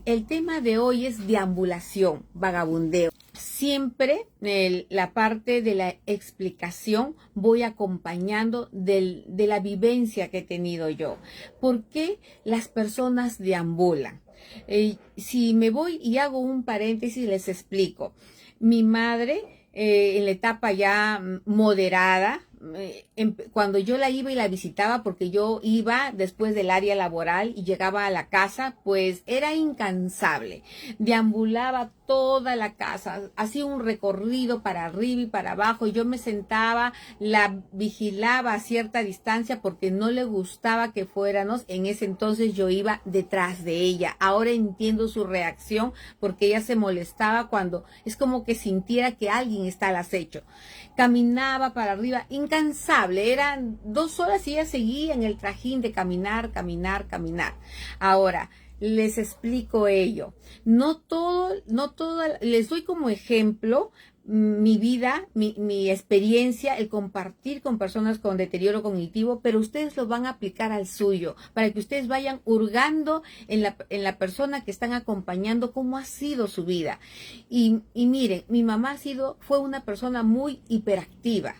El tema de hoy es deambulación, vagabundeo. Siempre la parte de la explicación voy acompañando de la vivencia que he tenido yo. ¿Por qué las personas deambulan? Si me voy y hago un paréntesis, les explico. Mi madre, en la etapa ya moderada, cuando yo la iba y la visitaba, porque yo iba después del área laboral y llegaba a la casa, pues era incansable. Deambulaba toda la casa, hacía un recorrido para arriba y para abajo, y yo me sentaba, la vigilaba a cierta distancia porque no le gustaba que fuéramos. En ese entonces yo iba detrás de ella. Ahora entiendo su reacción, porque ella se molestaba cuando es como que sintiera que alguien está al acecho. Caminaba para arriba, incansable, eran 2 horas y ella seguía en el trajín de caminar, caminar, caminar. Ahora, les explico ello. No todo, les doy como ejemplo mi vida, mi experiencia, el compartir con personas con deterioro cognitivo, pero ustedes lo van a aplicar al suyo, para que ustedes vayan hurgando en la persona que están acompañando, cómo ha sido su vida. Y miren, mi mamá fue una persona muy hiperactiva,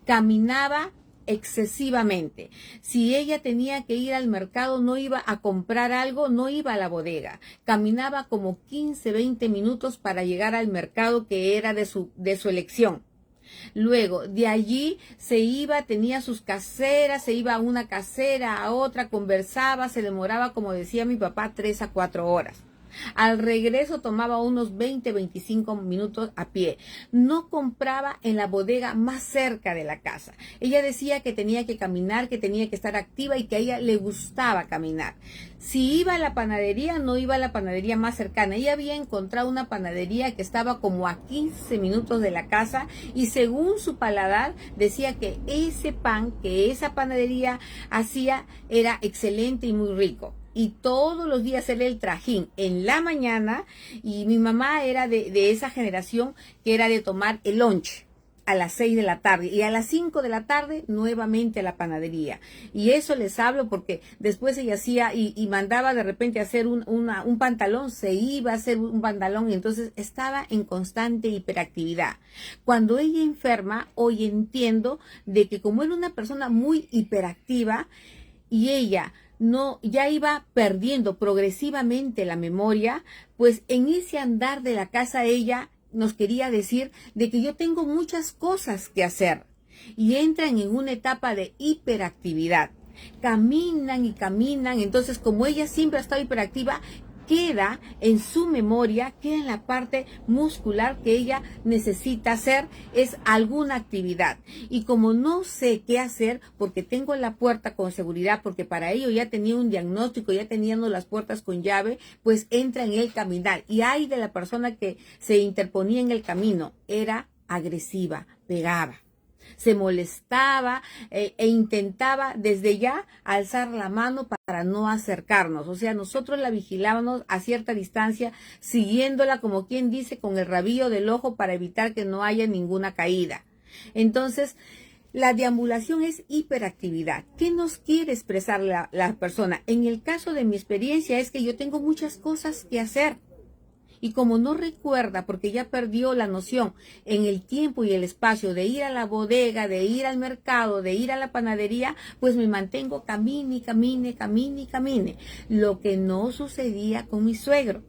caminaba excesivamente. Si ella tenía que ir al mercado, no iba a comprar algo, no iba a la bodega. Caminaba como 15, 20 minutos para llegar al mercado que era de su elección. Luego, de allí se iba, tenía sus caseras, se iba a una casera, a otra, conversaba, se demoraba, como decía mi papá, 3 a 4 horas. Al regreso tomaba unos 20, 25 minutos a pie. No compraba en la bodega más cerca de la casa. Ella decía que tenía que caminar, que tenía que estar activa y que a ella le gustaba caminar. Si iba a la panadería, no iba a la panadería más cercana. Ella había encontrado una panadería que estaba como a 15 minutos de la casa, y según su paladar decía que ese pan que esa panadería hacía era excelente y muy rico. Y todos los días era el trajín en la mañana, y mi mamá era de esa generación que era de tomar el lunch a las 6 de la tarde, y a las 5 de la tarde nuevamente a la panadería. Y eso les hablo porque después ella hacía y mandaba de repente a hacer un pantalón, se iba a hacer un pantalón, y entonces estaba en constante hiperactividad. Cuando ella enferma, hoy entiendo de que como era una persona muy hiperactiva, y ella no, ya iba perdiendo progresivamente la memoria, pues en ese andar de la casa ella nos quería decir de que yo tengo muchas cosas que hacer, y entran en una etapa de hiperactividad. Caminan y caminan, entonces como ella siempre ha estado hiperactiva, queda en su memoria, queda en la parte muscular que ella necesita hacer, es alguna actividad. Y como no sé qué hacer, porque tengo la puerta con seguridad, porque para ello ya tenía un diagnóstico, ya teníamos las puertas con llave, pues entra en el caminar. Y hay de la persona que se interponía en el camino, era agresiva, pegaba, se molestaba, intentaba desde ya alzar la mano para no acercarnos. O sea, nosotros la vigilábamos a cierta distancia, siguiéndola como quien dice con el rabillo del ojo para evitar que no haya ninguna caída. Entonces, la deambulación es hiperactividad. ¿Qué nos quiere expresar la persona? En el caso de mi experiencia es que yo tengo muchas cosas que hacer. Y como no recuerda, porque ya perdió la noción en el tiempo y el espacio de ir a la bodega, de ir al mercado, de ir a la panadería, pues me mantengo camine, camine, camine, camine. Lo que no sucedía con mi suegro.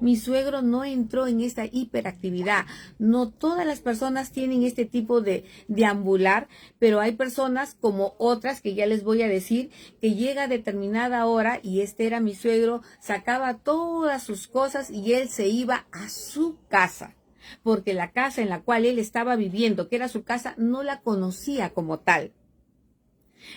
Mi suegro no entró en esta hiperactividad. No todas las personas tienen este tipo de deambular, pero hay personas como otras que ya les voy a decir, que llega a determinada hora, y este era mi suegro, sacaba todas sus cosas y él se iba a su casa, porque la casa en la cual él estaba viviendo, que era su casa, no la conocía como tal.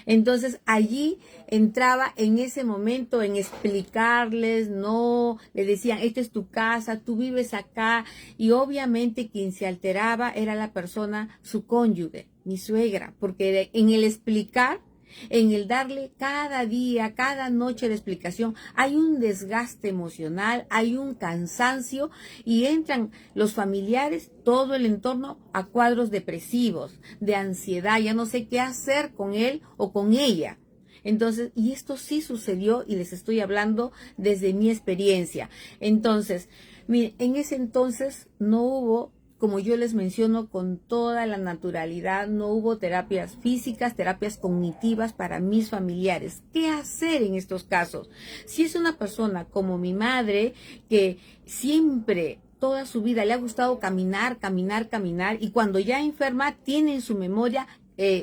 Entonces allí entraba en ese momento en explicarles, no, le decían, esta es tu casa, tú vives acá, y obviamente quien se alteraba era la persona, su cónyuge, mi suegra, porque en el explicar, en el darle cada día, cada noche de explicación, hay un desgaste emocional, hay un cansancio, y entran los familiares, todo el entorno, a cuadros depresivos, de ansiedad, ya no sé qué hacer con él o con ella. Entonces, y esto sí sucedió y les estoy hablando desde mi experiencia. Entonces, miren, en ese entonces no hubo, como yo les menciono con toda la naturalidad, no hubo terapias físicas, terapias cognitivas para mis familiares. ¿Qué hacer en estos casos? Si es una persona como mi madre, que siempre, toda su vida le ha gustado caminar, caminar, caminar, y cuando ya enferma tiene en su memoria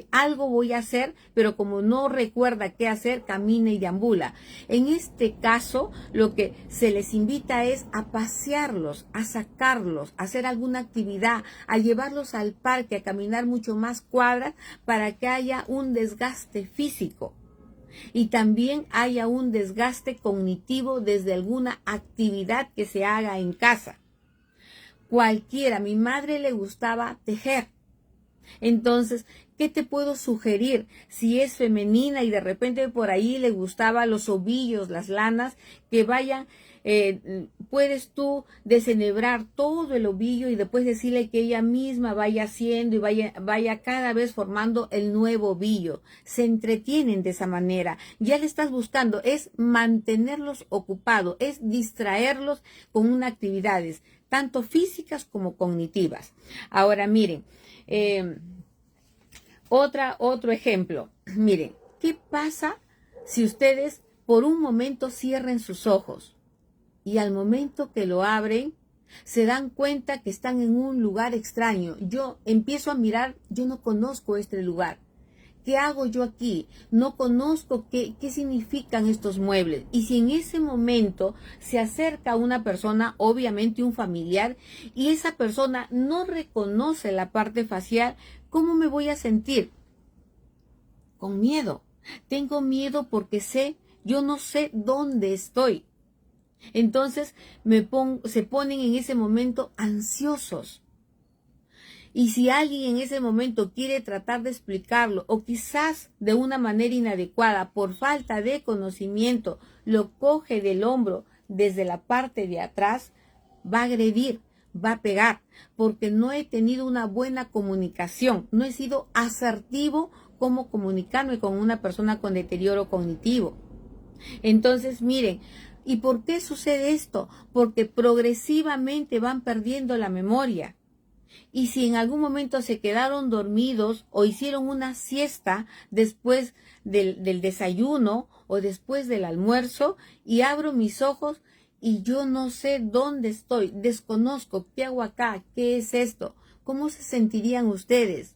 algo voy a hacer, pero como no recuerda qué hacer, camina y deambula. En este caso, lo que se les invita es a pasearlos, a sacarlos, a hacer alguna actividad, a llevarlos al parque, a caminar mucho más cuadras para que haya un desgaste físico. Y también haya un desgaste cognitivo desde alguna actividad que se haga en casa. Cualquiera, a mi madre le gustaba tejer. Entonces, ¿qué te puedo sugerir? Si es femenina y de repente por ahí le gustaban los ovillos, las lanas, que vayan, puedes tú desenhebrar todo el ovillo y después decirle que ella misma vaya haciendo y vaya cada vez formando el nuevo ovillo. Se entretienen de esa manera. Ya le estás buscando, es mantenerlos ocupados, es distraerlos con unas actividades, tanto físicas como cognitivas. Ahora miren, otro ejemplo. Miren, ¿qué pasa si ustedes por un momento cierren sus ojos y al momento que lo abren se dan cuenta que están en un lugar extraño? Yo empiezo a mirar, yo no conozco este lugar. ¿Qué hago yo aquí? No conozco qué significan estos muebles. Y si en ese momento se acerca una persona, obviamente un familiar, y esa persona no reconoce la parte facial, ¿cómo me voy a sentir? Con miedo. Tengo miedo porque yo no sé dónde estoy. Entonces se ponen en ese momento ansiosos. Y si alguien en ese momento quiere tratar de explicarlo o quizás de una manera inadecuada por falta de conocimiento lo coge del hombro desde la parte de atrás, va a agredir, va a pegar, porque no he tenido una buena comunicación, no he sido asertivo como comunicarme con una persona con deterioro cognitivo. Entonces, miren, ¿y por qué sucede esto? Porque progresivamente van perdiendo la memoria. Y si en algún momento se quedaron dormidos o hicieron una siesta después del desayuno o después del almuerzo y abro mis ojos y yo no sé dónde estoy, desconozco, ¿qué hago acá? ¿Qué es esto? ¿Cómo se sentirían ustedes?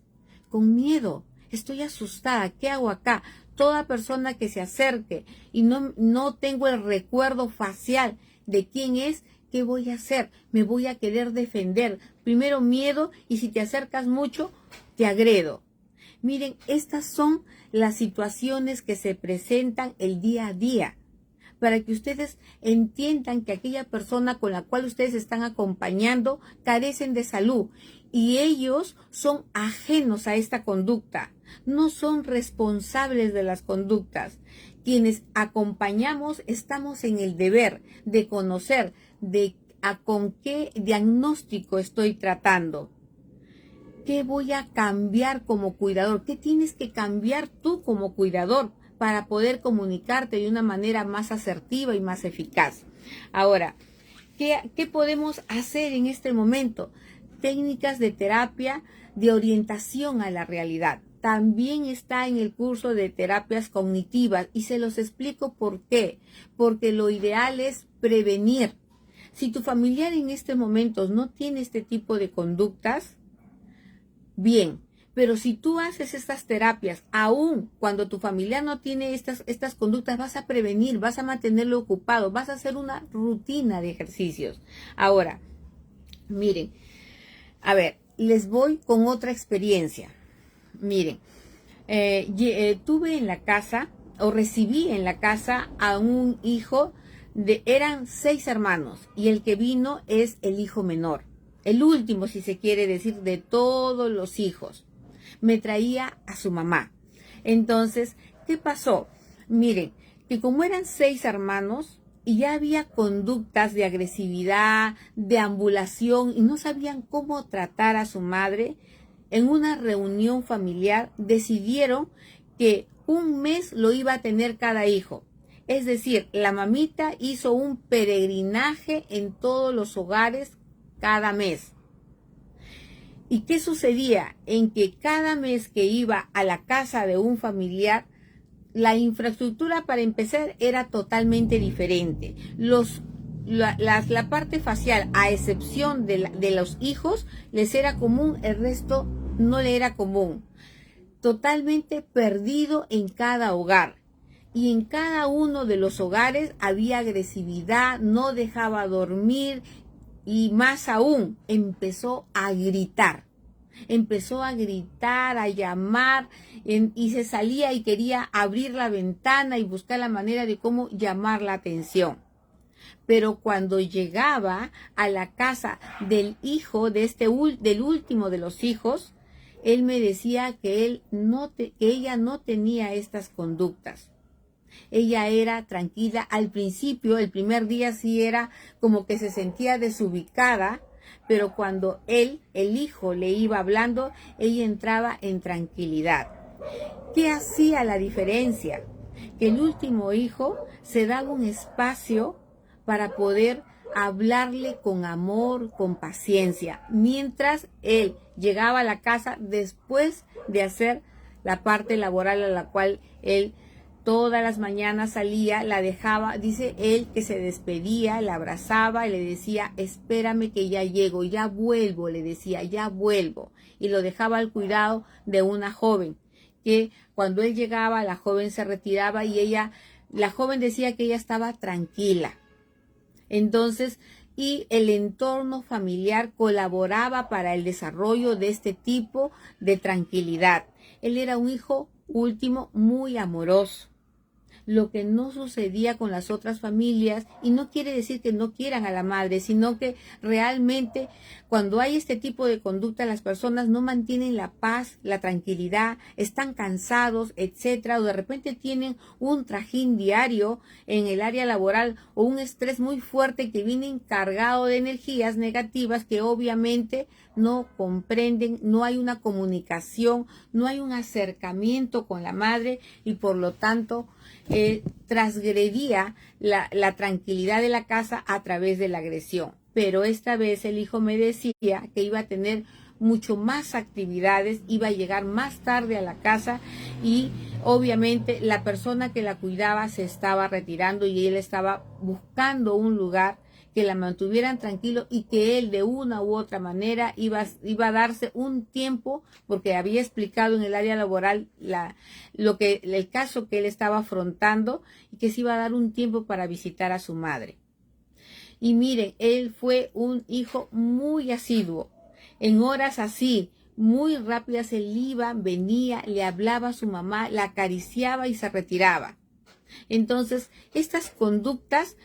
Con miedo, estoy asustada, ¿qué hago acá? Toda persona que se acerque y no tengo el recuerdo facial de quién es, ¿qué voy a hacer? Me voy a querer defender. Primero miedo y si te acercas mucho, te agredo. Miren, estas son las situaciones que se presentan el día a día para que ustedes entiendan que aquella persona con la cual ustedes están acompañando carecen de salud y ellos son ajenos a esta conducta, no son responsables de las conductas. Quienes acompañamos estamos en el deber de conocer con qué diagnóstico estoy tratando. ¿Qué voy a cambiar como cuidador? ¿Qué tienes que cambiar tú como cuidador para poder comunicarte de una manera más asertiva y más eficaz? Ahora, ¿qué podemos hacer en este momento? Técnicas de terapia de orientación a la realidad. También está en el curso de terapias cognitivas y se los explico por qué. Porque lo ideal es prevenir. Si tu familiar en este momento no tiene este tipo de conductas, bien, pero si tú haces estas terapias, aún cuando tu familiar no tiene estas conductas, vas a prevenir, vas a mantenerlo ocupado, vas a hacer una rutina de ejercicios. Ahora, miren, a ver, les voy con otra experiencia. Miren, tuve en la casa, o recibí en la casa a un hijo, eran 6 hermanos, y el que vino es el hijo menor. El último, si se quiere decir, de todos los hijos. Me traía a su mamá. Entonces, ¿qué pasó? Miren, que como eran 6 hermanos y ya había conductas de agresividad, de ambulación y no sabían cómo tratar a su madre, en una reunión familiar decidieron que Un mes lo iba a tener cada hijo. Es decir, la mamita hizo un peregrinaje en todos los hogares cada mes. ¿Y qué sucedía? En que cada mes que iba a la casa de un familiar, la infraestructura para empezar era totalmente diferente. La parte facial, a excepción de los hijos, les era común, el resto no le era común. Totalmente perdido en cada hogar. Y en cada uno de los hogares había agresividad, no dejaba dormir y más aún empezó a gritar. Empezó a gritar, a llamar y se salía y quería abrir la ventana y buscar la manera de cómo llamar la atención. Pero cuando llegaba a la casa del hijo, del último de los hijos, él me decía que ella no tenía estas conductas. Ella era tranquila. Al principio, el primer día sí era como que se sentía desubicada, pero cuando el hijo, le iba hablando, ella entraba en tranquilidad. ¿Qué hacía la diferencia? Que el último hijo se daba un espacio para poder hablarle con amor, con paciencia, mientras él llegaba a la casa después de hacer la parte laboral a la cual él todas las mañanas salía, la dejaba, dice él que se despedía, la abrazaba y le decía, espérame que ya llego, ya vuelvo, le decía, ya vuelvo. Y lo dejaba al cuidado de una joven, que cuando él llegaba, la joven se retiraba y la joven decía que ella estaba tranquila. Entonces, y el entorno familiar colaboraba para el desarrollo de este tipo de tranquilidad. Él era un hijo último muy amoroso, lo que no sucedía con las otras familias, y no quiere decir que no quieran a la madre, sino que realmente cuando hay este tipo de conducta las personas no mantienen la paz, la tranquilidad, están cansados, etcétera, o de repente tienen un trajín diario en el área laboral o un estrés muy fuerte que viene cargado de energías negativas que obviamente no comprenden, no hay una comunicación, no hay un acercamiento con la madre y por lo tanto transgredía la tranquilidad de la casa a través de la agresión. Pero esta vez el hijo me decía que iba a tener mucho más actividades, iba a llegar más tarde a la casa y obviamente la persona que la cuidaba se estaba retirando y él estaba buscando un lugar que la mantuvieran tranquilo y que él de una u otra manera iba a darse un tiempo, porque había explicado en el área laboral el caso que él estaba afrontando y que se iba a dar un tiempo para visitar a su madre. Y miren, él fue un hijo muy asiduo. En horas así, muy rápidas, él iba, venía, le hablaba a su mamá, la acariciaba y se retiraba. Entonces, estas conductas,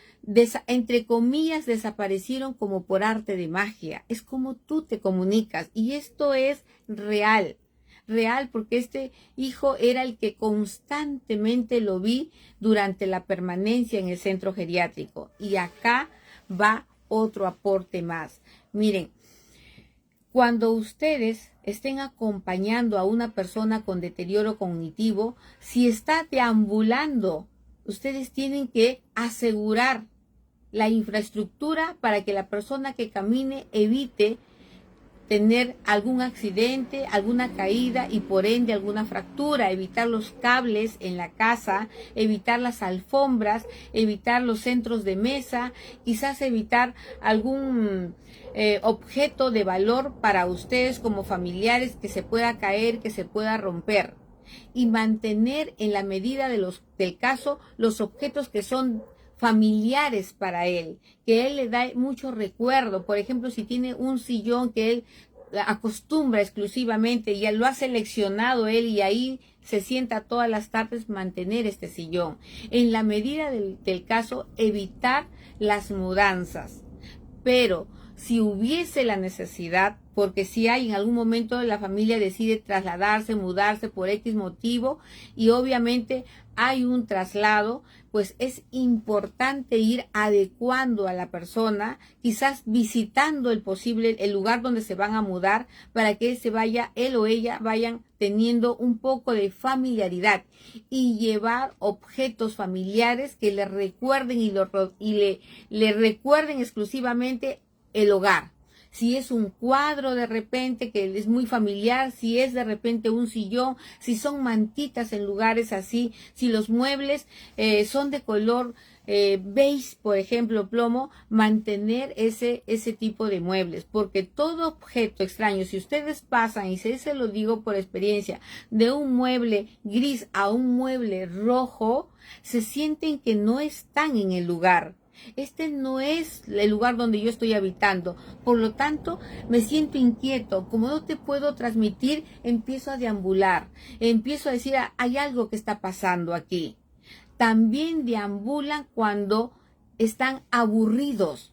entre comillas, desaparecieron como por arte de magia. Es como tú te comunicas y esto es real porque este hijo era el que constantemente lo vi durante la permanencia en el centro geriátrico. Y acá va otro aporte más. Miren, cuando ustedes estén acompañando a una persona con deterioro cognitivo, si está deambulando, ustedes tienen que asegurar la infraestructura para que la persona que camine evite tener algún accidente, alguna caída y por ende alguna fractura, evitar los cables en la casa, evitar las alfombras, evitar los centros de mesa, quizás evitar algún objeto de valor para ustedes como familiares que se pueda caer, que se pueda romper. Y mantener en la medida del caso los objetos que son familiares para él, que él le da mucho recuerdo. Por ejemplo, si tiene un sillón que él acostumbra exclusivamente y lo ha seleccionado él y ahí se sienta todas las tardes, mantener este sillón. En la medida del caso, evitar las mudanzas. Pero si hubiese la necesidad, porque si hay en algún momento la familia decide trasladarse, mudarse por X motivo y obviamente hay un traslado, pues es importante ir adecuando a la persona, quizás visitando el lugar donde se van a mudar para que él o ella vayan teniendo un poco de familiaridad y llevar objetos familiares que le recuerden le recuerden exclusivamente el hogar. Si es un cuadro de repente que es muy familiar, si es de repente un sillón, si son mantitas en lugares así, si los muebles son de color beige, por ejemplo, plomo, mantener ese tipo de muebles, porque todo objeto extraño, si ustedes pasan, y se lo digo por experiencia, de un mueble gris a un mueble rojo, se sienten que no están en el lugar. Este no es el lugar donde yo estoy habitando, por lo tanto me siento inquieto. Como no te puedo transmitir, empiezo a deambular, empiezo a decir, hay algo que está pasando aquí. También deambulan cuando están aburridos,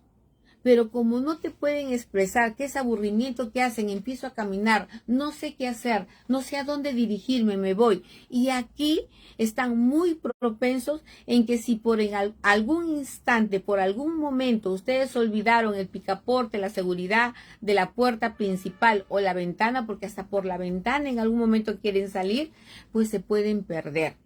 pero como no te pueden expresar qué es aburrimiento que hacen, empiezo a caminar, no sé qué hacer, no sé a dónde dirigirme, me voy. Y aquí están muy propensos en que si por algún instante, por algún momento, ustedes olvidaron el picaporte, la seguridad de la puerta principal o la ventana, porque hasta por la ventana en algún momento quieren salir, pues se pueden perder.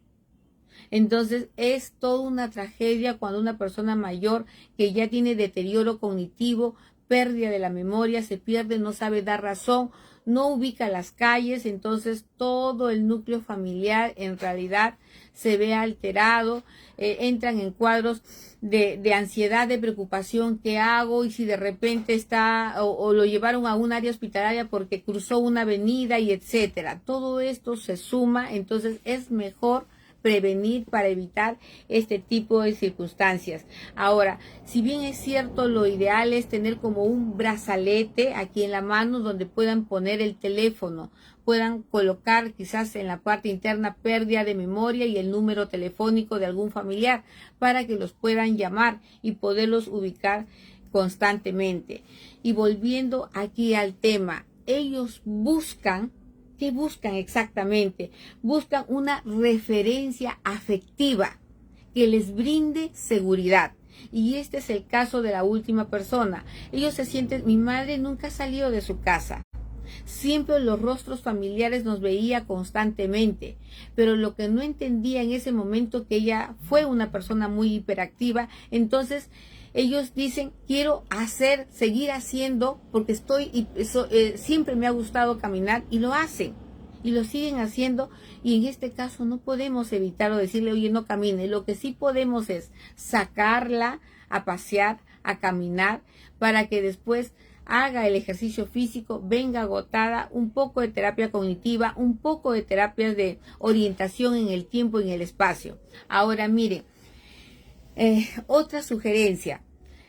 Entonces es toda una tragedia cuando una persona mayor que ya tiene deterioro cognitivo, pérdida de la memoria, se pierde, no sabe dar razón, no ubica las calles, entonces todo el núcleo familiar en realidad se ve alterado, entran en cuadros de ansiedad, de preocupación, ¿qué hago? Y si de repente está o lo llevaron a un área hospitalaria porque cruzó una avenida y etcétera. Todo esto se suma, entonces es mejor prevenir para evitar este tipo de circunstancias. Ahora, si bien es cierto, lo ideal es tener como un brazalete aquí en la mano donde puedan poner el teléfono, puedan colocar quizás en la parte interna pérdida de memoria y el número telefónico de algún familiar para que los puedan llamar y poderlos ubicar constantemente. Y volviendo aquí al tema, ellos buscan, ¿qué buscan exactamente? Buscan una referencia afectiva que les brinde seguridad. Y este es el caso de la última persona. Ellos se sienten, mi madre nunca salió de su casa. Siempre los rostros familiares nos veía constantemente, pero lo que no entendía en ese momento que ella fue una persona muy hiperactiva, entonces ellos dicen, quiero seguir haciendo, porque siempre me ha gustado caminar, y lo hacen, y lo siguen haciendo, y en este caso no podemos evitar o decirle, oye, no camine. Lo que sí podemos es sacarla a pasear, a caminar, para que después haga el ejercicio físico, venga agotada, un poco de terapia cognitiva, un poco de terapias de orientación en el tiempo y en el espacio. Ahora, mire, otra sugerencia,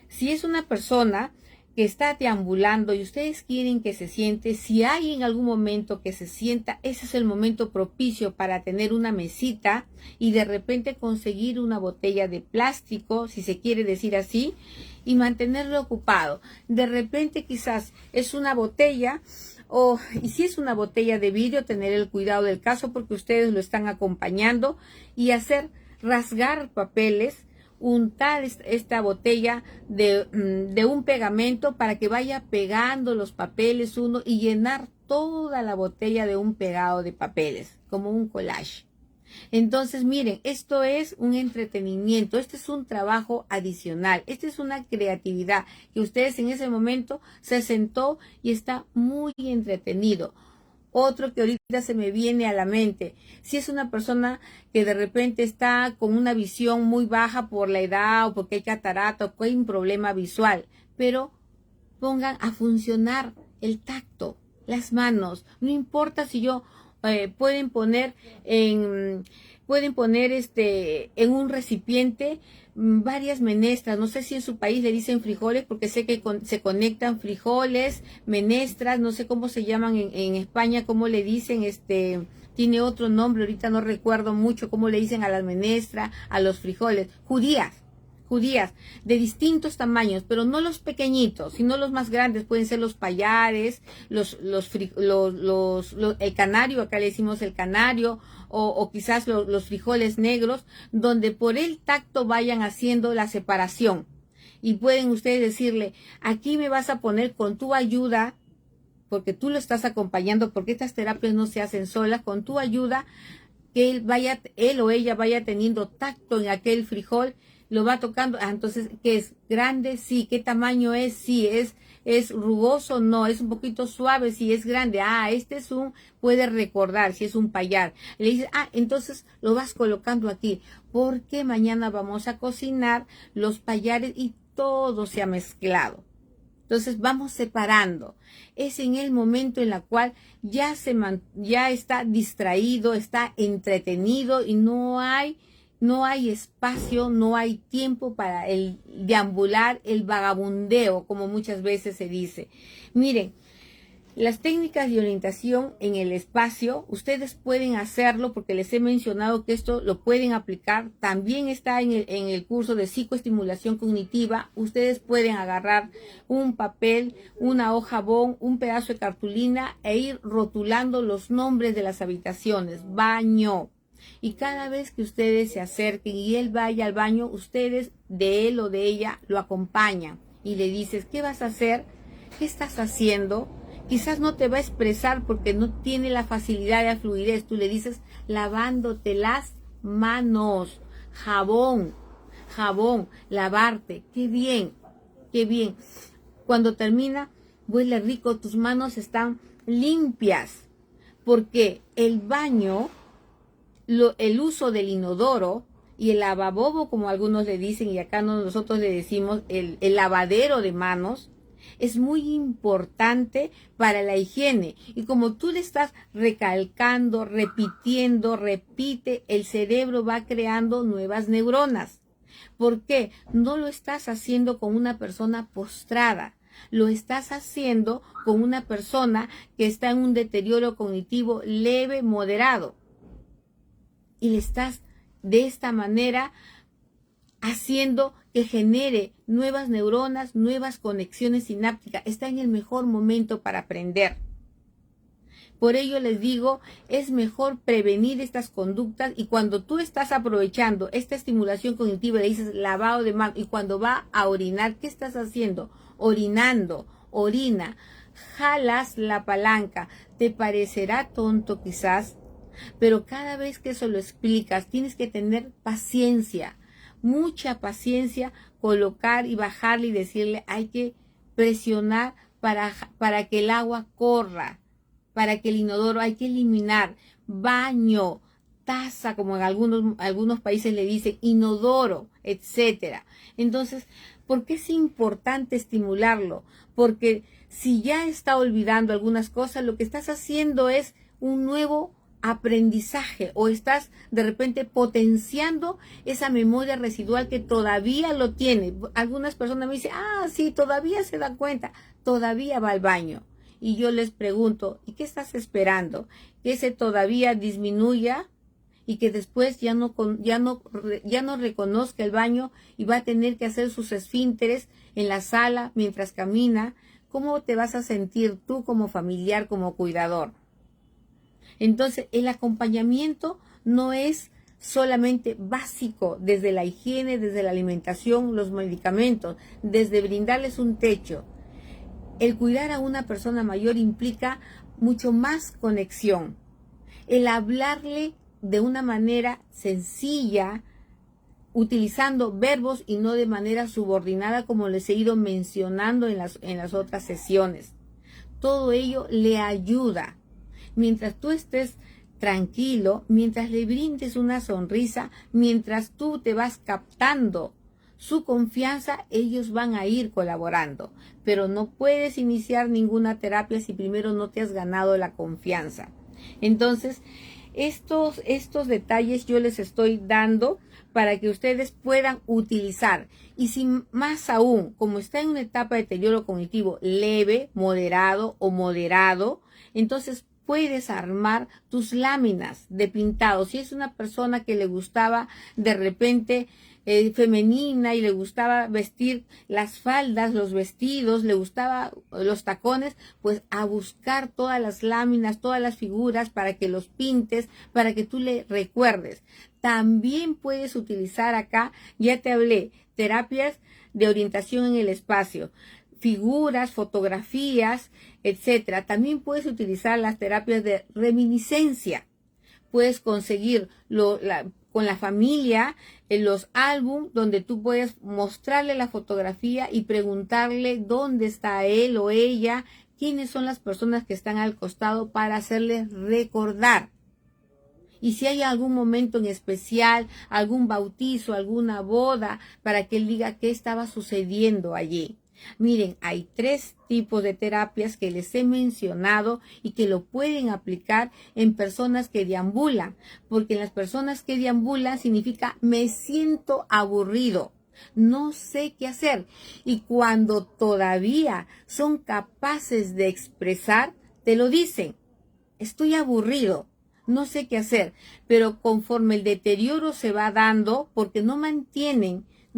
si es una persona que está deambulando y ustedes quieren que se siente, si hay en algún momento que se sienta, ese es el momento propicio para tener una mesita y de repente conseguir una botella de plástico, si se quiere decir así, y mantenerlo ocupado. De repente quizás es una botella, y si es una botella de vidrio, tener el cuidado del caso porque ustedes lo están acompañando, y rasgar papeles, untar esta botella de un pegamento para que vaya pegando los papeles uno y llenar toda la botella de un pegado de papeles, como un collage. Entonces, miren, esto es un entretenimiento, este es un trabajo adicional, esta es una creatividad que ustedes en ese momento se sentó y está muy entretenido. Otro que ahorita se me viene a la mente, si es una persona que de repente está con una visión muy baja por la edad o porque hay catarata o hay un problema visual, pero pongan a funcionar el tacto, las manos, no importa si pueden poner en un recipiente varias menestras, no sé si en su país le dicen frijoles, porque sé que se conectan frijoles, menestras, no sé cómo se llaman en España, cómo le dicen, tiene otro nombre, ahorita no recuerdo mucho cómo le dicen a las menestras, a los frijoles, judías de distintos tamaños, pero no los pequeñitos, sino los más grandes. Pueden ser los payares, el canario, acá le decimos el canario, o quizás los frijoles negros, donde por el tacto vayan haciendo la separación. Y pueden ustedes decirle, aquí me vas a poner con tu ayuda, porque tú lo estás acompañando, porque estas terapias no se hacen solas, con tu ayuda, que él o ella vaya teniendo tacto en aquel frijol, lo va tocando. Entonces, ¿qué es? ¿Grande? Sí. ¿Qué tamaño es? Sí. ¿Es rugoso? No. ¿Es un poquito suave? Sí. ¿Es grande? Puede recordar si es un payar. Le dices, entonces lo vas colocando aquí, porque mañana vamos a cocinar los payares y todo se ha mezclado. Entonces vamos separando. Es en el momento en el cual ya está distraído, está entretenido y no hay espacio, no hay tiempo para el deambular, el vagabundeo, como muchas veces se dice. Miren, las técnicas de orientación en el espacio, ustedes pueden hacerlo porque les he mencionado que esto lo pueden aplicar. También está en el curso de psicoestimulación cognitiva. Ustedes pueden agarrar un papel, una hoja bond, un pedazo de cartulina e ir rotulando los nombres de las habitaciones. Baño. Y cada vez que ustedes se acerquen y él vaya al baño, ustedes de él o de ella lo acompañan y le dices, ¿qué vas a hacer? ¿Qué estás haciendo? Quizás no te va a expresar porque no tiene la facilidad de la fluidez. Tú le dices, lavándote las manos, jabón, lavarte. Qué bien, qué bien. Cuando termina, huele rico, tus manos están limpias. Porque el baño, el uso del inodoro y el lavabobo, como algunos le dicen, y acá nosotros le decimos el lavadero de manos, es muy importante para la higiene. Y como tú le estás recalcando, repitiendo, repite, el cerebro va creando nuevas neuronas. ¿Por qué? No lo estás haciendo con una persona postrada. Lo estás haciendo con una persona que está en un deterioro cognitivo leve, moderado. Y le estás de esta manera haciendo que genere nuevas neuronas, nuevas conexiones sinápticas. Está en el mejor momento para aprender. Por ello les digo, es mejor prevenir estas conductas, y cuando tú estás aprovechando esta estimulación cognitiva, le dices lavado de manos, y cuando va a orinar, ¿qué estás haciendo? Orinando, orina, jalas la palanca. Te parecerá tonto quizás, pero cada vez que eso lo explicas, tienes que tener paciencia. Mucha paciencia, colocar y bajarle y decirle, hay que presionar para que el agua corra, para que el inodoro, hay que eliminar, baño, taza, como en algunos países le dicen, inodoro, etcétera. Entonces, ¿por qué es importante estimularlo? Porque si ya está olvidando algunas cosas, lo que estás haciendo es un nuevo aprendizaje, o estás de repente potenciando esa memoria residual que todavía lo tiene. Algunas personas me dicen, sí, todavía se da cuenta, todavía va al baño. Y yo les pregunto, ¿y qué estás esperando? ¿Que ese todavía disminuya y que después ya no reconozca el baño y va a tener que hacer sus esfínteres en la sala mientras camina? ¿Cómo te vas a sentir tú como familiar, como cuidador? Entonces, el acompañamiento no es solamente básico, desde la higiene, desde la alimentación, los medicamentos, desde brindarles un techo. El cuidar a una persona mayor implica mucho más conexión. El hablarle de una manera sencilla, utilizando verbos y no de manera subordinada, como les he ido mencionando en las otras sesiones. Todo ello le ayuda. Mientras tú estés tranquilo, mientras le brindes una sonrisa, mientras tú te vas captando su confianza, ellos van a ir colaborando. Pero no puedes iniciar ninguna terapia si primero no te has ganado la confianza. Entonces, estos detalles yo les estoy dando para que ustedes puedan utilizar. Y si más aún, como está en una etapa de deterioro cognitivo leve, moderado o moderado, entonces puedes armar tus láminas de pintado. Si es una persona que le gustaba de repente femenina y le gustaba vestir las faldas, los vestidos, le gustaba los tacones, pues a buscar todas las láminas, todas las figuras para que los pintes, para que tú le recuerdes. También puedes utilizar acá, ya te hablé, terapias de orientación en el espacio, figuras, fotografías, etcétera. También puedes utilizar las terapias de reminiscencia. Puedes conseguir con la familia en los álbumes donde tú puedes mostrarle la fotografía y preguntarle dónde está él o ella, quiénes son las personas que están al costado para hacerles recordar. Y si hay algún momento en especial, algún bautizo, alguna boda, para que él diga qué estaba sucediendo allí. Miren, hay 3 tipos de terapias que les he mencionado y que lo pueden aplicar en personas que deambulan, porque en las personas que deambulan significa me siento aburrido, no sé qué hacer. Y cuando todavía son capaces de expresar, te lo dicen, estoy aburrido, no sé qué hacer, pero conforme el deterioro se va dando, porque no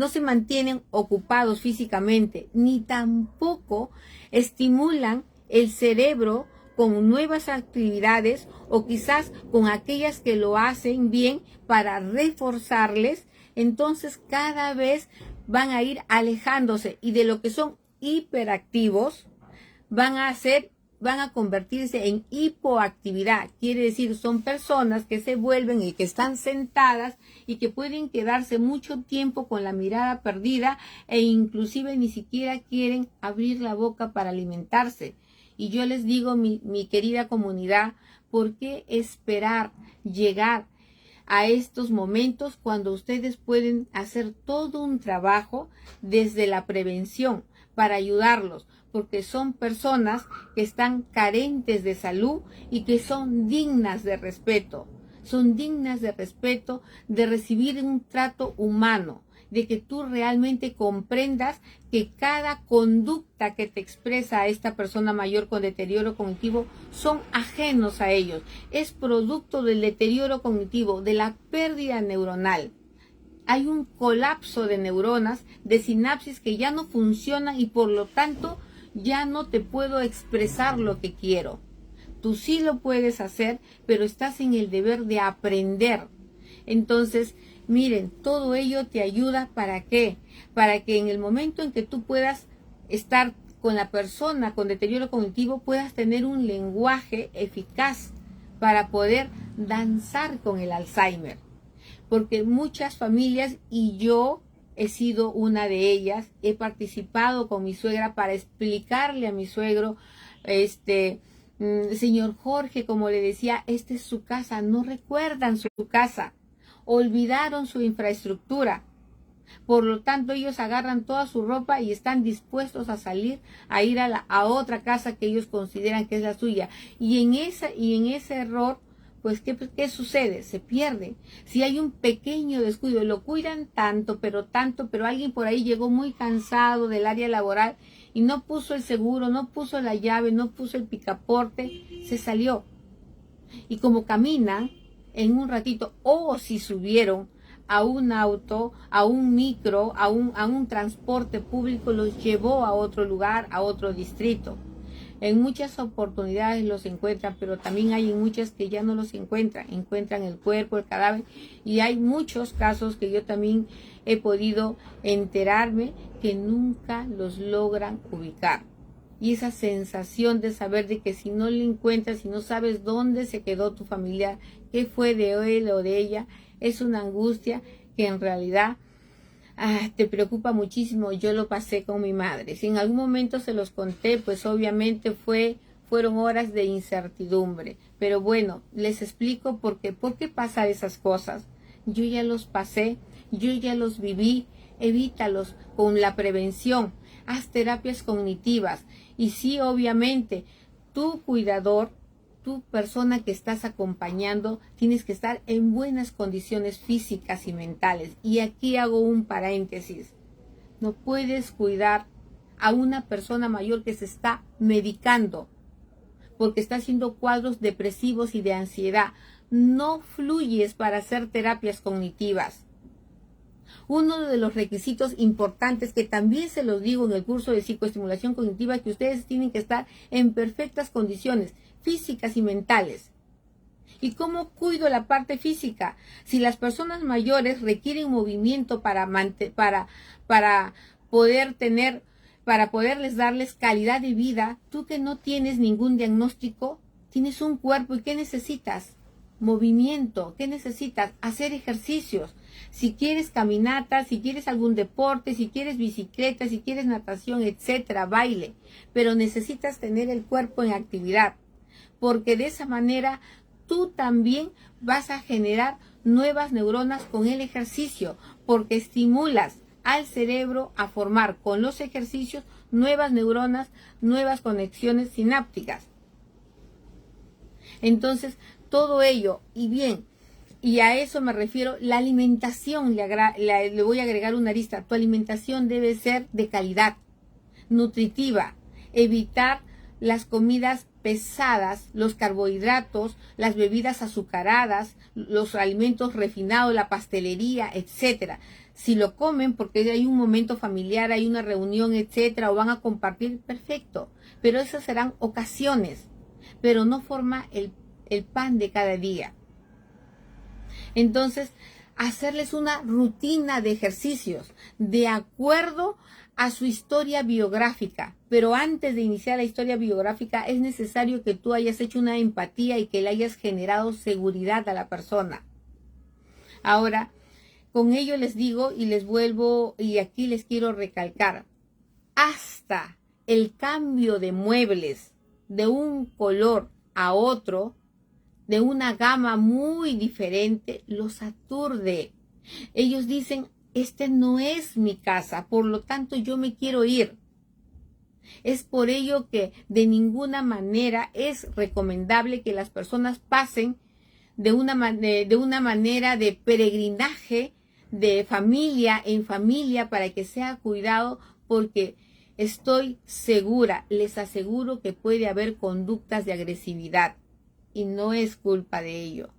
se mantienen ocupados físicamente, ni tampoco estimulan el cerebro con nuevas actividades o quizás con aquellas que lo hacen bien para reforzarles, entonces cada vez van a ir alejándose y de lo que son hiperactivos van a convertirse en hipoactividad. Quiere decir, son personas que se vuelven y que están sentadas y que pueden quedarse mucho tiempo con la mirada perdida e inclusive ni siquiera quieren abrir la boca para alimentarse. Y yo les digo, mi querida comunidad, ¿por qué esperar llegar a estos momentos cuando ustedes pueden hacer todo un trabajo desde la prevención para ayudarlos? Porque son personas que están carentes de salud y que son dignas de respeto. Son dignas de respeto, de recibir un trato humano, de que tú realmente comprendas que cada conducta que te expresa esta persona mayor con deterioro cognitivo son ajenos a ellos. Es producto del deterioro cognitivo, de la pérdida neuronal. Hay un colapso de neuronas, de sinapsis que ya no funcionan y por lo tanto ya no te puedo expresar lo que quiero. Tú sí lo puedes hacer, pero estás en el deber de aprender. Entonces, miren, todo ello te ayuda ¿para qué? Para que en el momento en que tú puedas estar con la persona con deterioro cognitivo, puedas tener un lenguaje eficaz para poder danzar con el Alzheimer. Porque muchas familias, y yo he sido una de ellas, he participado con mi suegra para explicarle a mi suegro, señor Jorge, como le decía, esta es su casa, no recuerdan su casa, olvidaron su infraestructura. Por lo tanto, ellos agarran toda su ropa y están dispuestos a salir, a ir a otra casa que ellos consideran que es la suya. Y en ese error, pues, ¿qué sucede? Se pierde. Si hay un pequeño descuido, lo cuidan tanto, pero alguien por ahí llegó muy cansado del área laboral y no puso el seguro, no puso la llave, no puso el picaporte, se salió. Y como caminan en un ratito, o si subieron a un auto, a un micro, a un transporte público, los llevó a otro lugar, a otro distrito. En muchas oportunidades los encuentran, pero también hay en muchas que ya no los encuentran el cuerpo, el cadáver, y hay muchos casos que yo también he podido enterarme que nunca los logran ubicar. Y esa sensación de saber de que si no le encuentras, si no sabes dónde se quedó tu familiar, qué fue de él o de ella, es una angustia que en realidad te preocupa muchísimo. Yo lo pasé con mi madre. Si en algún momento se los conté, pues obviamente fueron horas de incertidumbre. Pero bueno, les explico por qué pasan esas cosas. Yo ya los pasé, yo ya los viví. Evítalos con la prevención. Haz terapias cognitivas. Y sí, obviamente, tu cuidador, tu persona que estás acompañando, tienes que estar en buenas condiciones físicas y mentales. Y aquí hago un paréntesis. No puedes cuidar a una persona mayor que se está medicando porque está haciendo cuadros depresivos y de ansiedad. No fluyes para hacer terapias cognitivas. Uno de los requisitos importantes que también se los digo en el curso de psicoestimulación cognitiva es que ustedes tienen que estar en perfectas condiciones físicas y mentales. ¿Y cómo cuido la parte física? Si las personas mayores requieren movimiento para poder tener, para poderles darles calidad de vida, tú que no tienes ningún diagnóstico, tienes un cuerpo y ¿qué necesitas? Movimiento. ¿Qué necesitas? Hacer ejercicios. Si quieres caminata, si quieres algún deporte, si quieres bicicleta, si quieres natación, etcétera, baile. Pero necesitas tener el cuerpo en actividad, porque de esa manera tú también vas a generar nuevas neuronas con el ejercicio, porque estimulas al cerebro a formar con los ejercicios nuevas neuronas, nuevas conexiones sinápticas. Entonces, todo ello, y bien, y a eso me refiero, la alimentación, le voy a agregar una arista, tu alimentación debe ser de calidad, nutritiva, evitar las comidas pesadas, los carbohidratos, las bebidas azucaradas, los alimentos refinados, la pastelería, etcétera. Si lo comen porque hay un momento familiar, hay una reunión, etcétera, o van a compartir, perfecto. Pero esas serán ocasiones, pero no forma el pan de cada día. Entonces, hacerles una rutina de ejercicios de acuerdo a su historia biográfica. Pero antes de iniciar la historia biográfica es necesario que tú hayas hecho una empatía y que le hayas generado seguridad a la persona. Ahora, con ello les digo y les vuelvo, y aquí les quiero recalcar, hasta el cambio de muebles de un color a otro, de una gama muy diferente, los aturde. Ellos dicen, este no es mi casa, por lo tanto yo me quiero ir. Es por ello que de ninguna manera es recomendable que las personas pasen de una manera de peregrinaje de familia en familia para que sea cuidado, porque estoy segura, les aseguro que puede haber conductas de agresividad y no es culpa de ello.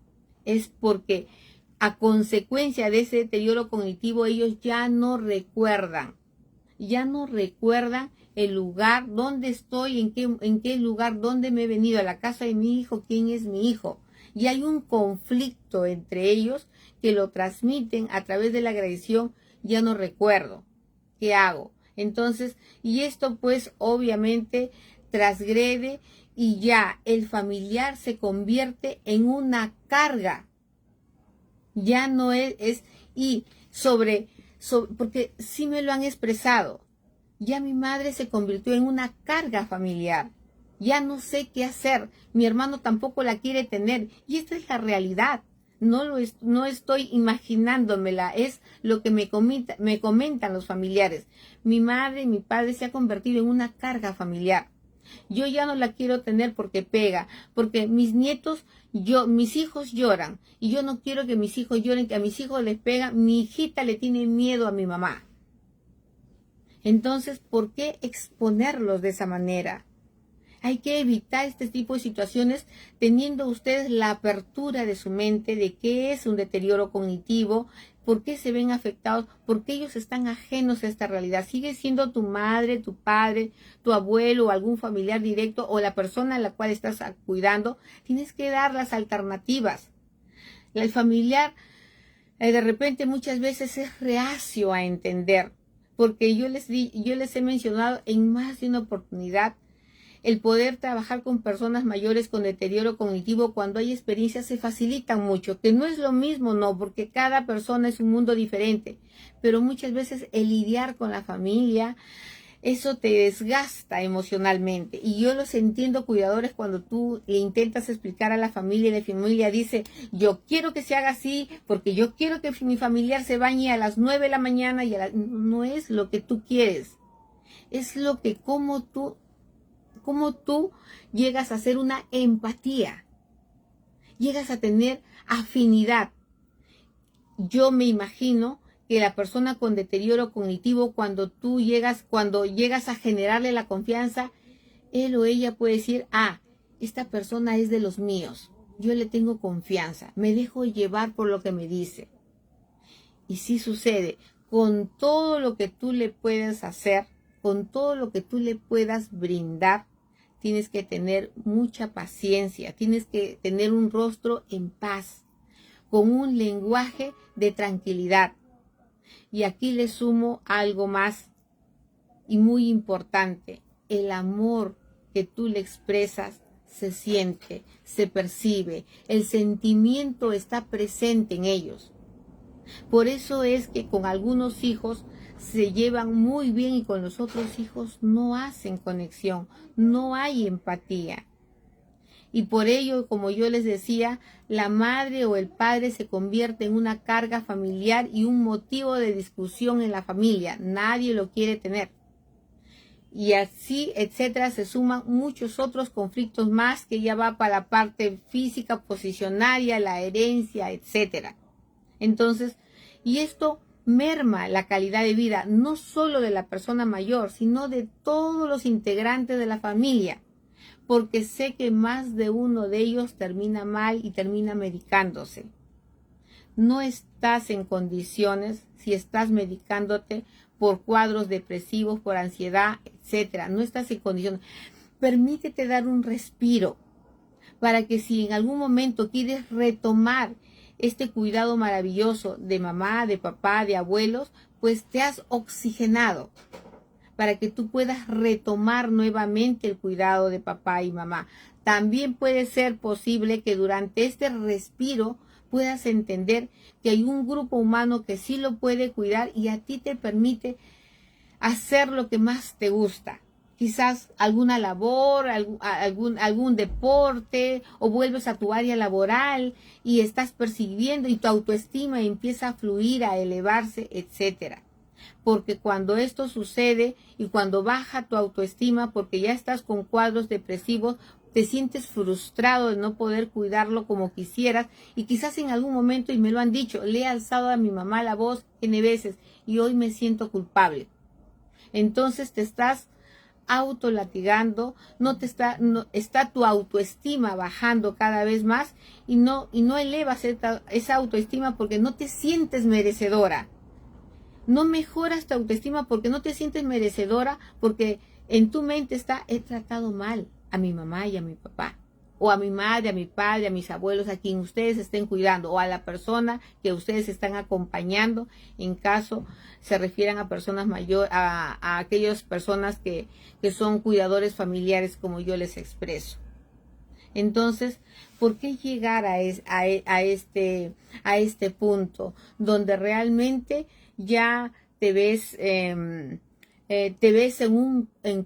Es porque a consecuencia de ese deterioro cognitivo ellos ya no recuerdan el lugar donde estoy, en qué lugar, dónde me he venido, a la casa de mi hijo, quién es mi hijo. Y hay un conflicto entre ellos que lo transmiten a través de la agresión, ya no recuerdo, ¿qué hago? Entonces, y esto pues obviamente transgrede y ya el familiar se convierte en una carga. Ya no es y porque sí me lo han expresado. Ya mi madre se convirtió en una carga familiar. Ya no sé qué hacer. Mi hermano tampoco la quiere tener. Y esta es la realidad. No estoy imaginándomela. Es lo que me comentan los familiares. Mi madre y mi padre se ha convertido en una carga familiar. Yo ya no la quiero tener porque pega. Porque mis hijos lloran. Y yo no quiero que mis hijos lloren, que a mis hijos les pega. Mi hijita le tiene miedo a mi mamá. Entonces, ¿por qué exponerlos de esa manera? Hay que evitar este tipo de situaciones teniendo ustedes la apertura de su mente de qué es un deterioro cognitivo, por qué se ven afectados, por qué ellos están ajenos a esta realidad. Sigue siendo tu madre, tu padre, tu abuelo o algún familiar directo o la persona a la cual estás cuidando. Tienes que dar las alternativas. El familiar de repente muchas veces es reacio a entender. Porque yo les he mencionado en más de una oportunidad el poder trabajar con personas mayores con deterioro cognitivo cuando hay experiencias se facilitan mucho, que no es lo mismo, no, porque cada persona es un mundo diferente, pero muchas veces el lidiar con la familia, eso te desgasta emocionalmente. Y yo los entiendo, cuidadores, cuando tú le intentas explicar a la familia y la familia dice, yo quiero que se haga así, porque yo quiero que mi familiar se bañe a las 9 de la mañana y no es lo que tú quieres. Es lo que como tú llegas a hacer una empatía. Llegas a tener afinidad. Yo me imagino que la persona con deterioro cognitivo, cuando llegas a generarle la confianza, él o ella puede decir, esta persona es de los míos, yo le tengo confianza, me dejo llevar por lo que me dice. Y sí sucede, con todo lo que tú le puedes hacer, con todo lo que tú le puedas brindar, tienes que tener mucha paciencia, tienes que tener un rostro en paz, con un lenguaje de tranquilidad. Y aquí le sumo algo más y muy importante, el amor que tú le expresas se siente, se percibe, el sentimiento está presente en ellos. Por eso es que con algunos hijos se llevan muy bien y con los otros hijos no hacen conexión, no hay empatía. Y por ello, como yo les decía, la madre o el padre se convierte en una carga familiar y un motivo de discusión en la familia. Nadie lo quiere tener. Y así, etcétera, se suman muchos otros conflictos más que ya va para la parte física, posicionaria, la herencia, etcétera. Entonces, y esto merma la calidad de vida, no solo de la persona mayor, sino de todos los integrantes de la familia, porque sé que más de uno de ellos termina mal y termina medicándose. No estás en condiciones, si estás medicándote por cuadros depresivos, por ansiedad, etcétera, no estás en condiciones. Permítete dar un respiro para que si en algún momento quieres retomar este cuidado maravilloso de mamá, de papá, de abuelos, pues te has oxigenado para que tú puedas retomar nuevamente el cuidado de papá y mamá. También puede ser posible que durante este respiro puedas entender que hay un grupo humano que sí lo puede cuidar y a ti te permite hacer lo que más te gusta. Quizás alguna labor, algún deporte, o vuelves a tu área laboral y estás percibiendo y tu autoestima empieza a fluir, a elevarse, etcétera. Porque cuando esto sucede y cuando baja tu autoestima porque ya estás con cuadros depresivos, te sientes frustrado de no poder cuidarlo como quisieras y quizás en algún momento, y me lo han dicho, le he alzado a mi mamá la voz N veces y hoy me siento culpable. Entonces te estás autolatigando, está tu autoestima bajando cada vez más y no elevas esa autoestima porque no te sientes merecedora. No mejoras tu autoestima porque no te sientes merecedora, porque en tu mente está, he tratado mal a mi mamá y a mi papá, o a mi madre, a mi padre, a mis abuelos, a quien ustedes estén cuidando, o a la persona que ustedes están acompañando, en caso se refieran a personas mayores, a aquellas personas que son cuidadores familiares, como yo les expreso. Entonces, ¿por qué llegar a este punto donde realmente ya te ves en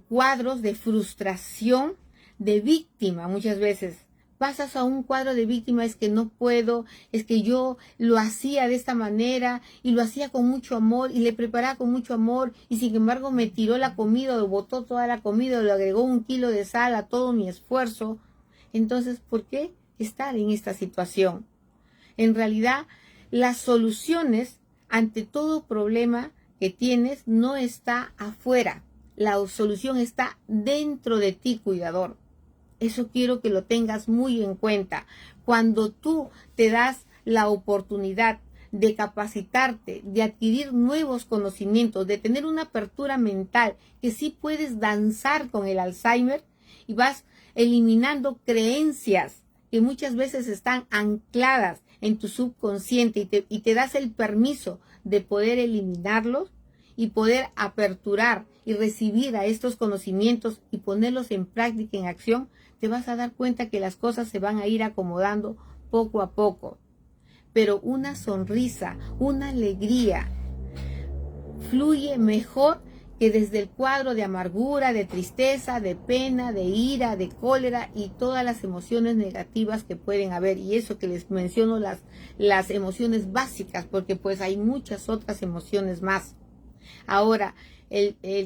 cuadros de frustración, de víctima? Muchas veces pasas a un cuadro de víctima, es que no puedo, es que yo lo hacía de esta manera y lo hacía con mucho amor y le preparaba con mucho amor y sin embargo me tiró la comida o botó toda la comida o le agregó 1 kilo de sal a todo mi esfuerzo. Entonces, ¿por qué estar en esta situación? En realidad, las soluciones ante todo problema que tienes no está afuera. La solución está dentro de ti, cuidador. Eso quiero que lo tengas muy en cuenta. Cuando tú te das la oportunidad de capacitarte, de adquirir nuevos conocimientos, de tener una apertura mental, que sí puedes danzar con el Alzheimer y vas eliminando creencias que muchas veces están ancladas en tu subconsciente y te das el permiso de poder eliminarlos y poder aperturar y recibir a estos conocimientos y ponerlos en práctica, en acción, te vas a dar cuenta que las cosas se van a ir acomodando poco a poco. Pero una sonrisa, una alegría, fluye mejor que desde el cuadro de amargura, de tristeza, de pena, de ira, de cólera y todas las emociones negativas que pueden haber. Y eso que les menciono, las emociones básicas, porque pues hay muchas otras emociones más. Ahora,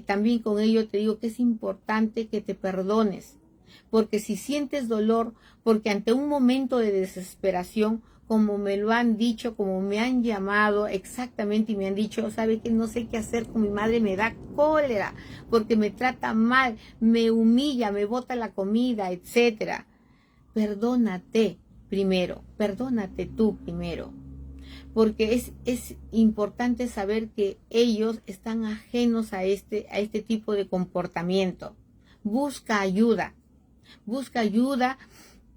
también con ello te digo que es importante que te perdones, porque si sientes dolor, porque ante un momento de desesperación, como me lo han dicho, como me han llamado exactamente y me han dicho, ¿sabe qué? No sé qué hacer con mi madre, me da cólera, porque me trata mal, me humilla, me bota la comida, etcétera. Perdónate primero, perdónate tú primero. porque es importante saber que ellos están ajenos a este tipo de comportamiento. Busca ayuda,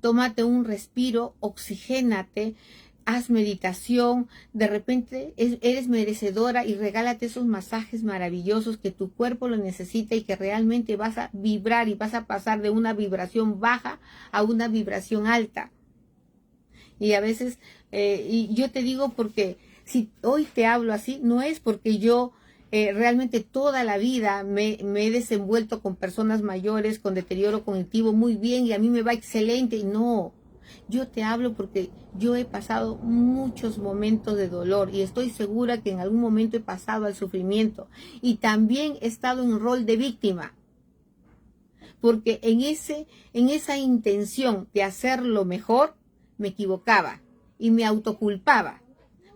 tómate un respiro, oxigénate, haz meditación, de repente eres merecedora y regálate esos masajes maravillosos que tu cuerpo lo necesita y que realmente vas a vibrar y vas a pasar de una vibración baja a una vibración alta. Y a veces, y yo te digo porque si hoy te hablo así, no es porque yo realmente toda la vida me he desenvuelto con personas mayores, con deterioro cognitivo muy bien y a mí me va excelente. No, yo te hablo porque yo he pasado muchos momentos de dolor y estoy segura que en algún momento he pasado al sufrimiento y también he estado en rol de víctima. Porque en esa intención de hacerlo mejor, me equivocaba y me autoculpaba.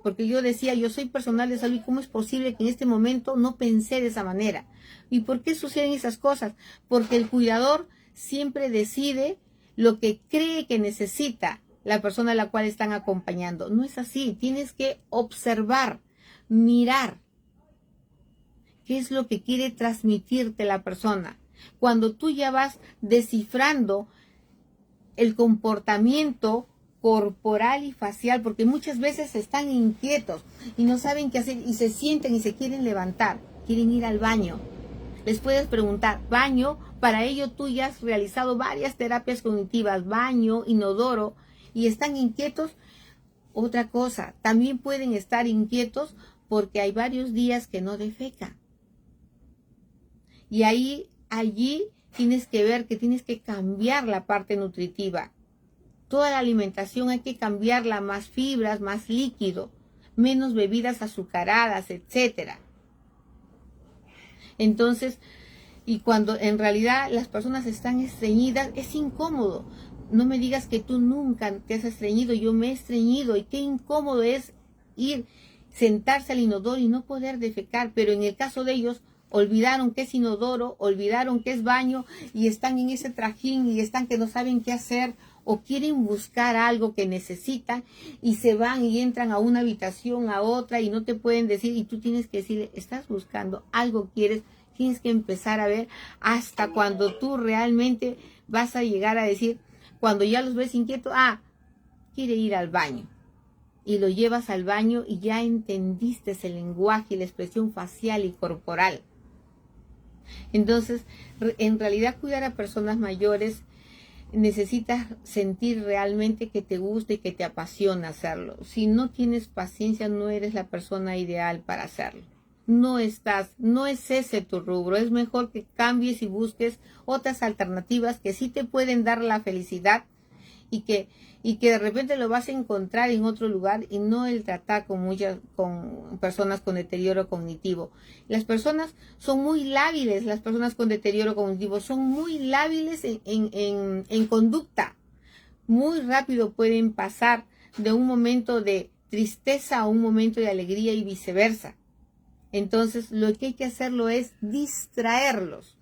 Porque yo decía, yo soy personal de salud y ¿cómo es posible que en este momento no pensé de esa manera? ¿Y por qué suceden esas cosas? Porque el cuidador siempre decide lo que cree que necesita la persona a la cual están acompañando. No es así, tienes que observar, mirar qué es lo que quiere transmitirte la persona. Cuando tú ya vas descifrando el comportamiento corporal y facial, porque muchas veces están inquietos y no saben qué hacer y se sienten y se quieren levantar, quieren ir al baño. Les puedes preguntar, baño, para ello tú ya has realizado varias terapias cognitivas, baño, inodoro, y están inquietos. Otra cosa, también pueden estar inquietos porque hay varios días que no defecan. Y allí tienes que ver que tienes que cambiar la parte nutritiva. Toda la alimentación hay que cambiarla, más fibras, más líquido, menos bebidas azucaradas, etcétera. Entonces, y cuando en realidad las personas están estreñidas, es incómodo. No me digas que tú nunca te has estreñido, yo me he estreñido y qué incómodo es sentarse al inodoro y no poder defecar, pero en el caso de ellos, olvidaron que es inodoro, olvidaron que es baño y están en ese trajín y están que no saben qué hacer o quieren buscar algo que necesitan y se van y entran a una habitación, a otra y no te pueden decir y tú tienes que decirle, estás buscando, algo quieres, tienes que empezar a ver hasta cuando tú realmente vas a llegar a decir, cuando ya los ves inquietos, quiere ir al baño. Y lo llevas al baño y ya entendiste el lenguaje y la expresión facial y corporal. Entonces, en realidad cuidar a personas mayores necesitas sentir realmente que te gusta y que te apasiona hacerlo. Si no tienes paciencia, no eres la persona ideal para hacerlo. No es ese tu rubro. Es mejor que cambies y busques otras alternativas que sí te pueden dar la felicidad y que de repente lo vas a encontrar en otro lugar y no el tratar con personas con deterioro cognitivo. Las personas son muy lábiles, las personas con deterioro cognitivo son muy lábiles en conducta. Muy rápido pueden pasar de un momento de tristeza a un momento de alegría y viceversa. Entonces lo que hay que hacerlo es distraerlos.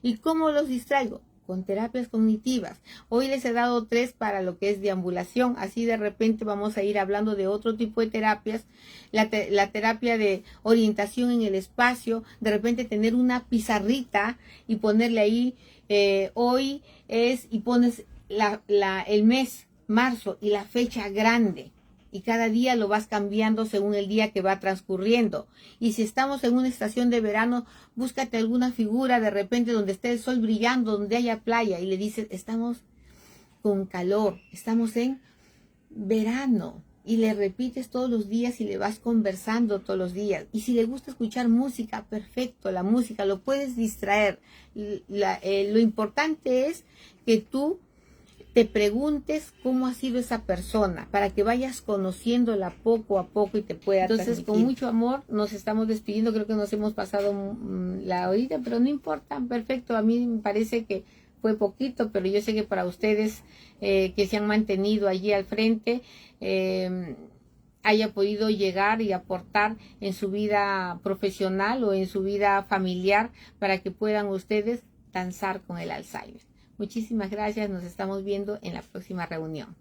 ¿Y cómo los distraigo? Con terapias cognitivas. Hoy les he dado 3 para lo que es deambulación. Así de repente vamos a ir hablando de otro tipo de terapias. La terapia de orientación en el espacio. De repente tener una pizarrita y ponerle ahí hoy es y pones el mes, marzo y la fecha grande. Y cada día lo vas cambiando según el día que va transcurriendo. Y si estamos en una estación de verano, búscate alguna figura de repente donde esté el sol brillando, donde haya playa, y le dices, estamos con calor, estamos en verano. Y le repites todos los días y le vas conversando todos los días. Y si le gusta escuchar música, perfecto, la música, lo puedes distraer. Lo importante es que tú te preguntes cómo ha sido esa persona, para que vayas conociéndola poco a poco y te pueda transmitir. Con mucho amor nos estamos despidiendo, creo que nos hemos pasado la horita, pero no importa, perfecto, a mí me parece que fue poquito, pero yo sé que para ustedes que se han mantenido allí al frente, haya podido llegar y aportar en su vida profesional o en su vida familiar para que puedan ustedes danzar con el Alzheimer. Muchísimas gracias, nos estamos viendo en la próxima reunión.